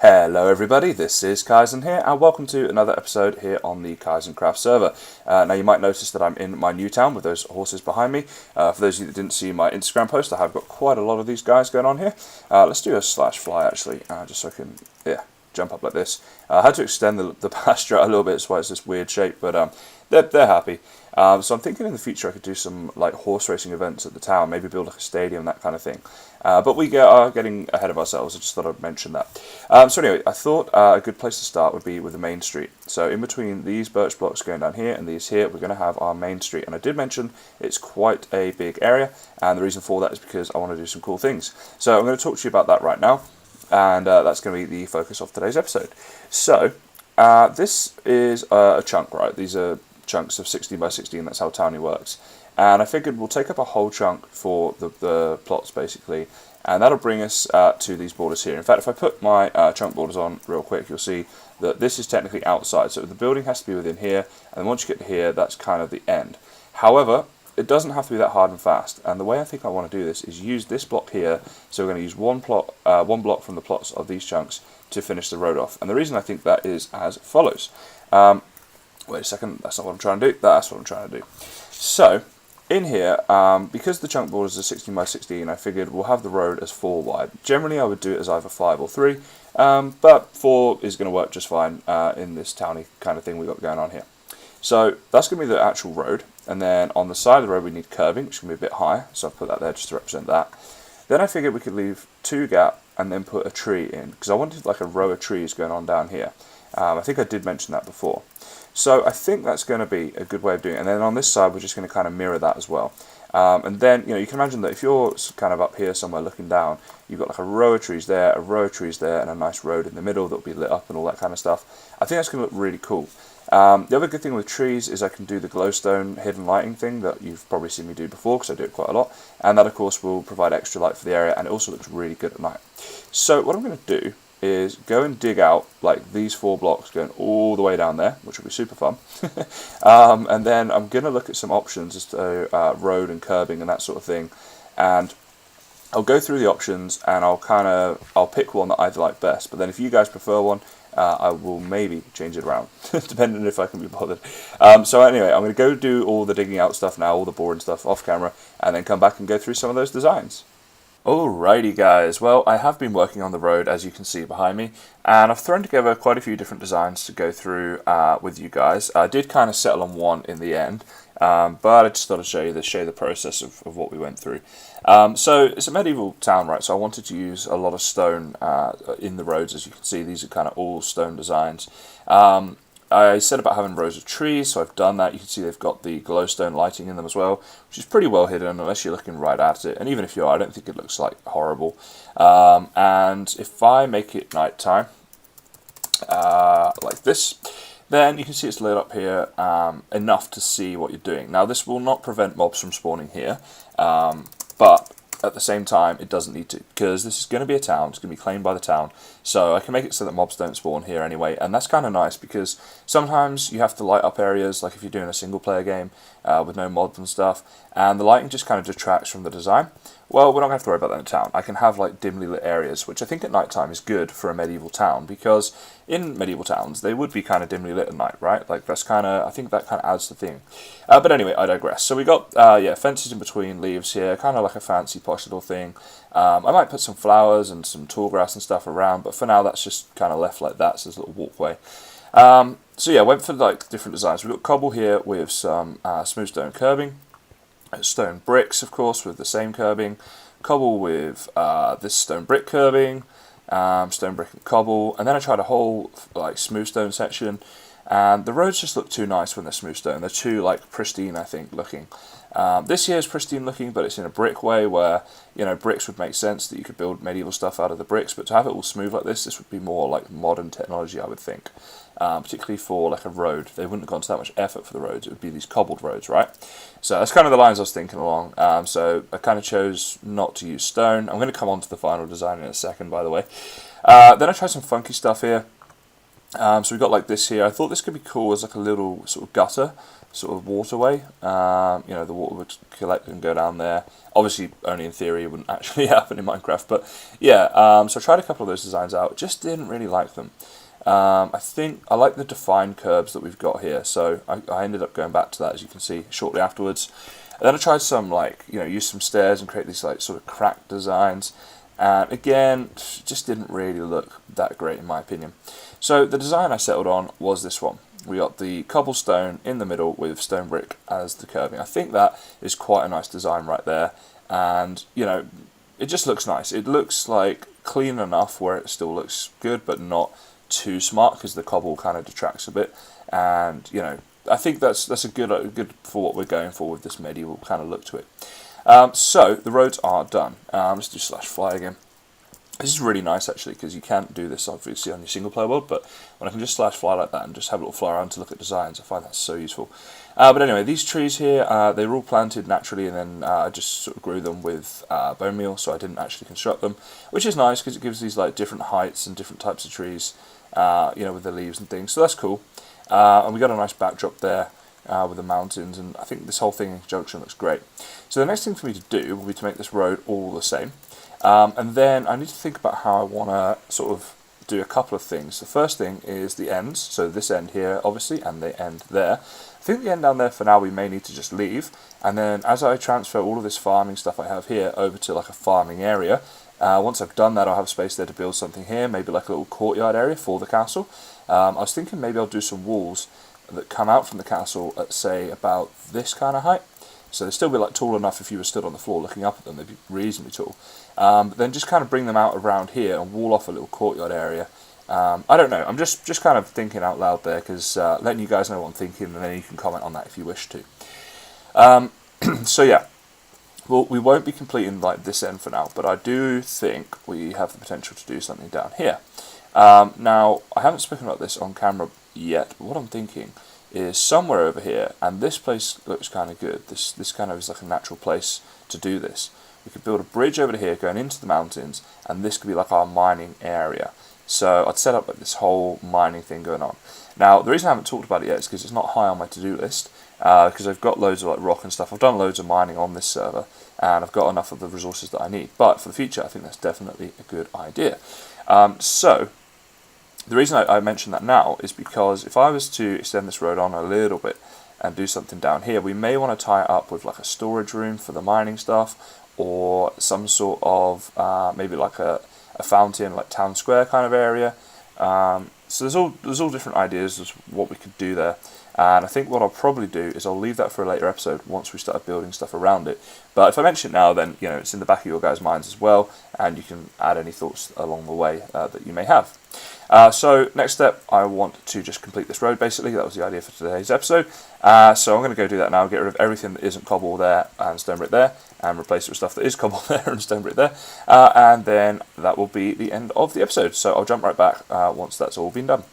Hello everybody, this is Kaizen here, and welcome to another episode here on the KaizenCraft server. Now you might notice that I'm in my new town with those horses behind me. For those of you that didn't see my Instagram post, I have got quite a lot of these guys going on here. Let's do a /fly actually, just so I can, jump up like this. I had to extend the pasture out a little bit, that's why it's this weird shape, but they're happy. So I'm thinking in the future I could do some like horse racing events at the town, maybe build like a stadium, that kind of thing. But we are getting ahead of ourselves. I just thought I'd mention that. So anyway, I thought a good place to start would be with the main street. So in between these birch blocks going down here and these here, we're going to have our main street. And I did mention it's quite a big area, and the reason for that is because I want to do some cool things. So I'm going to talk to you about that right now, and that's going to be the focus of today's episode. So this is a chunk, right? These are chunks of 16 by 16, that's how Townie works. And I figured we'll take up a whole chunk for the plots basically, and that'll bring us to these borders here. In fact, if I put my chunk borders on real quick, you'll see that this is technically outside, so the building has to be within here, and then once you get to here, that's kind of the end. However, it doesn't have to be that hard and fast, and the way I think I want to do this is use this block here. So we're going to use one block from the plots of these chunks to finish the road off, and the reason I think that is as follows. Wait a second, that's not what I'm trying to do, that's what I'm trying to do. So, in here, because the chunk borders are 16 by 16, I figured we'll have the road as 4 wide. Generally I would do it as either 5 or 3, but 4 is going to work just fine in this towny kind of thing we got going on here. So, that's going to be the actual road, and then on the side of the road we need curbing, which can be a bit higher, so I've put that there just to represent that. Then I figured we could leave 2 gap and then put a tree in, because I wanted like a row of trees going on down here. I think I did mention that before. So I think that's going to be a good way of doing it. And then on this side, we're just going to kind of mirror that as well. And then, you can imagine that if you're kind of up here somewhere looking down, you've got like a row of trees there, a row of trees there, and a nice road in the middle that will be lit up and all that kind of stuff. I think that's going to look really cool. The other good thing with trees is I can do the glowstone hidden lighting thing that you've probably seen me do before, because I do it quite a lot. And that, of course, will provide extra light for the area, and it also looks really good at night. So what I'm going to do is go and dig out like these 4 blocks going all the way down there, which will be super fun. And then I'm going to look at some options as to road and curbing and that sort of thing. And I'll go through the options and I'll pick one that I like best. But then if you guys prefer one, I will maybe change it around, depending if I can be bothered. So anyway, I'm going to go do all the digging out stuff now, all the boring stuff off camera, and then come back and go through some of those designs. Alrighty guys, well I have been working on the road as you can see behind me, and I've thrown together quite a few different designs to go through with you guys. I did kind of settle on one in the end, but I just thought I'd show you the process of what we went through. So it's a medieval town, right, so I wanted to use a lot of stone in the roads. As you can see, these are kind of all stone designs. I said about having rows of trees, so I've done that. You can see they've got the glowstone lighting in them as well, which is pretty well hidden unless you're looking right at it. And even if you are, I don't think it looks like horrible. And if I make it nighttime, like this, then you can see it's lit up here enough to see what you're doing. Now this will not prevent mobs from spawning here, but at the same time it doesn't need to, because this is going to be a town, it's going to be claimed by the town, so I can make it so that mobs don't spawn here anyway, and that's kind of nice because sometimes you have to light up areas, like if you're doing a single player game with no mods and stuff, and the lighting just kind of detracts from the design. Well, we're not going to have to worry about that in the town. I can have like dimly lit areas, which I think at night time is good for a medieval town, because in medieval towns they would be kind of dimly lit at night, right? Like that's kind of, I think that kind of adds the thing. But anyway, I digress. So we got fences in between leaves here, kind of like a fancy posh little thing. I might put some flowers and some tall grass and stuff around, but for now that's just kind of left like that, so there's a little walkway. So yeah, went for like different designs. We've got cobble here with some smooth stone curbing. Stone bricks, of course, with the same curbing, cobble with this stone brick curbing, stone brick and cobble, and then I tried a whole like smooth stone section, and the roads just look too nice when they're smooth stone. They're too like pristine, I think, looking. This here is pristine looking, but it's in a brick way where, bricks would make sense that you could build medieval stuff out of the bricks, but to have it all smooth like this would be more like modern technology, I would think. Particularly for like a road. They wouldn't have gone to that much effort for the roads, it would be these cobbled roads, right? So that's kind of the lines I was thinking along. So I kind of chose not to use stone. I'm going to come on to the final design in a second, by the way. Then I tried some funky stuff here. So we've got like this here. I thought this could be cool as like a little sort of gutter, sort of waterway. The water would collect and go down there. Obviously, only in theory, it wouldn't actually happen in Minecraft. But yeah, so I tried a couple of those designs out. Just didn't really like them. I think I like the defined curbs that we've got here. So I ended up going back to that, as you can see, shortly afterwards. And then I tried some use some stairs and create these like sort of cracked designs. And again, just didn't really look that great in my opinion. So the design I settled on was this one. We got the cobblestone in the middle with stone brick as the curving. I think that is quite a nice design right there. And, it just looks nice. It looks like clean enough where it still looks good, but not too smart because the cobble kind of detracts a bit. And, I think that's a good for what we're going for with this medieval kind of look to it. So the roads are done. Let's do /fly again. This is really nice actually because you can't do this obviously on your single player world, but when I can just /fly like that and just have a little fly around to look at designs, I find that so useful. But anyway, these trees here, they were all planted naturally, and then I just sort of grew them with bone meal, so I didn't actually construct them, which is nice because it gives these like different heights and different types of trees, with the leaves and things, so that's cool. And we got a nice backdrop there. With the mountains, and I think this whole thing in conjunction looks great. So the next thing for me to do will be to make this road all the same, and then I need to think about how I want to sort of do a couple of things. The first thing is the ends, so this end here obviously and the end there. I think the end down there for now we may need to just leave, and then as I transfer all of this farming stuff I have here over to like a farming area, once I've done that I'll have space there to build something here, maybe like a little courtyard area for the castle. I was thinking maybe I'll do some walls that come out from the castle at say about this kind of height, so they'd still be like tall enough if you were stood on the floor looking up at them, they'd be reasonably tall, but then just kind of bring them out around here and wall off a little courtyard area. I don't know, I'm just kind of thinking out loud there, because letting you guys know what I'm thinking, and then you can comment on that if you wish to. So yeah, well, we won't be completing like this end for now, but I do think we have the potential to do something down here. Now, I haven't spoken about this on camera yet, but what I'm thinking is somewhere over here, and this place looks kind of good, this kind of is like a natural place to do this. We could build a bridge over to here going into the mountains, and this could be like our mining area. So I'd set up like this whole mining thing going on. Now, the reason I haven't talked about it yet is because it's not high on my to-do list, because I've got loads of like rock and stuff. I've done loads of mining on this server, and I've got enough of the resources that I need. But for the future, I think that's definitely a good idea. So the reason I mention that now is because if I was to extend this road on a little bit and do something down here, we may want to tie it up with like a storage room for the mining stuff, or some sort of maybe like a fountain, like town square kind of area. So there's all different ideas of what we could do there. And I think what I'll probably do is I'll leave that for a later episode once we start building stuff around it. But if I mention it now, then it's in the back of your guys' minds as well, and you can add any thoughts along the way that you may have. So next step, I want to just complete this road basically. That was the idea for today's episode. So I'm going to go do that now, get rid of everything that isn't cobble there and stone brick there, and replace it with stuff that is cobble there and stone brick there. And then that will be the end of the episode. So I'll jump right back once that's all been done.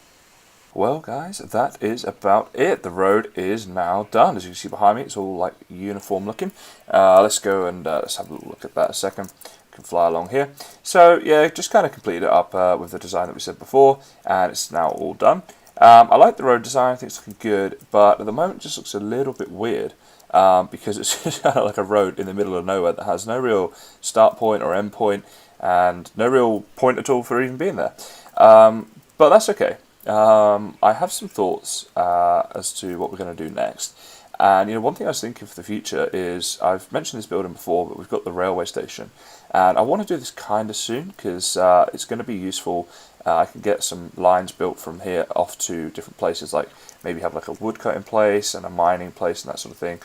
Well guys, that is about it. The road is now done. As you can see behind me, it's all like uniform looking. Let's go and let's have a little look at that a second. Can fly along here. So yeah, just kind of completed it up with the design that we said before, and it's now all done. I like the road design, I think it's looking good, but at the moment it just looks a little bit weird because it's just kind of like a road in the middle of nowhere that has no real start point or end point, and no real point at all for even being there. But that's okay. I have some thoughts as to what we're going to do next. And one thing I was thinking for the future is, I've mentioned this building before, but we've got the railway station, and I want to do this kind of soon because it's going to be useful. I can get some lines built from here off to different places, like maybe have like a woodcutting place and a mining place and that sort of thing.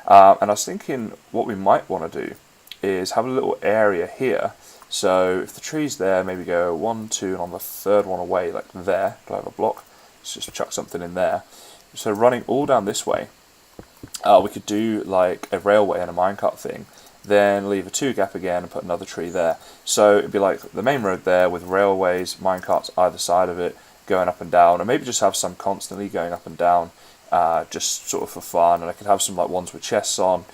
And I was thinking what we might want to do is have a little area here. So if the tree's there, maybe go 1, 2, and on the third one away, like there, do I have a block? Let's just chuck something in there. So running all down this way, we could do like a railway and a minecart thing, then leave a 2 gap again and put another tree there. So it'd be like the main road there with railways, minecarts either side of it, going up and down, and maybe just have some constantly going up and down, just sort of for fun. And I could have some like ones with chests on,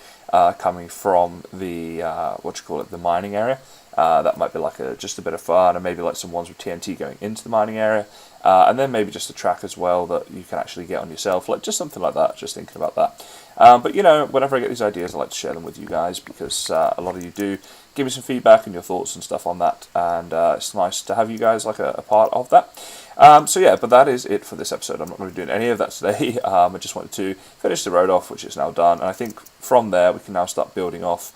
coming from the the mining area. That might be like just a bit of fun, and maybe like some ones with TNT going into the mining area. And then maybe just a track as well that you can actually get on yourself, like just something like that, just thinking about that. But whenever I get these ideas, I like to share them with you guys, because a lot of you do give me some feedback and your thoughts and stuff on that, and it's nice to have you guys like a part of that. But that is it for this episode. I'm not going to be doing any of that today. I just wanted to finish the road off, which is now done, and I think from there we can now start building off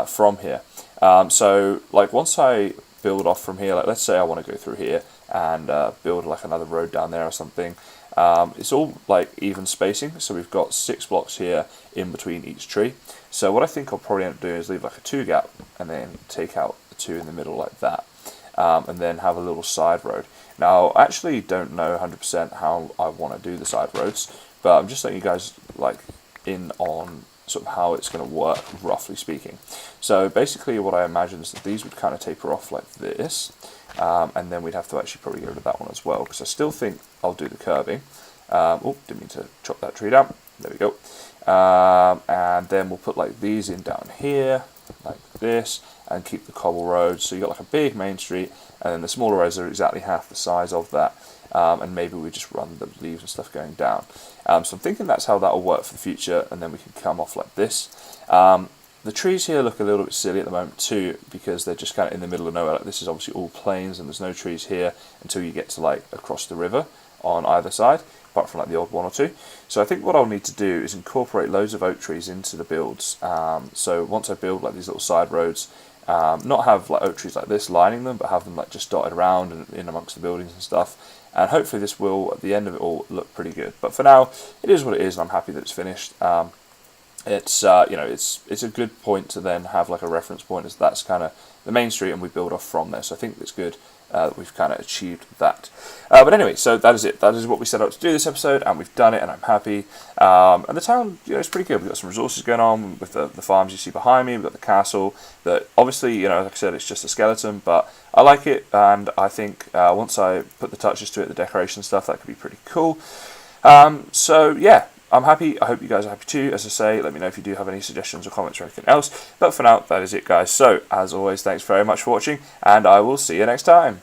from here. Once I build off from here, like let's say I want to go through here and build like another road down there or something. It's all like even spacing, so we've got 6 blocks here in between each tree. So what I think I'll probably end up doing is leave like a 2 gap and then take out the 2 in the middle like that, and then have a little side road. Now I actually don't know 100% how I want to do the side roads, but I'm just letting you guys like in on sort of how it's going to work, roughly speaking. So basically what I imagine is that these would kind of taper off like this, and then we'd have to actually probably get rid of that one as well, because I still think I'll do the curving. Didn't mean to chop that tree down. There we go. And then we'll put like these in down here, like this, and keep the cobble roads. So you've got like a big main street, and then the smaller roads are exactly half the size of that. And maybe we just run the leaves and stuff going down. So I'm thinking that's how that will work for the future, and then we can come off like this. The trees here look a little bit silly at the moment too, because they're just kind of in the middle of nowhere. Like this is obviously all plains, and there's no trees here until you get to like across the river on either side, apart from like the odd 1 or 2. So I think what I'll need to do is incorporate loads of oak trees into the builds. So once I build like these little side roads, not have like oak trees like this lining them, but have them like just dotted around and in amongst the buildings and stuff. And hopefully this will, at the end of it all, look pretty good. But for now, it is what it is, and I'm happy that it's finished. It's a good point to then have like a reference point, as that's kind of the main street, and we build off from there. So I think it's good that we've kind of achieved that. But anyway, so that is it. That is what we set out to do this episode, and we've done it, and I'm happy. And the town, is pretty good. We've got some resources going on with the farms you see behind me. We've got the castle that obviously, like I said, it's just a skeleton, but I like it, and I think once I put the touches to it, the decoration stuff, that could be pretty cool. I'm happy. I hope you guys are happy too. As I say, let me know if you do have any suggestions or comments or anything else. But for now, that is it, guys. So, as always, thanks very much for watching, and I will see you next time.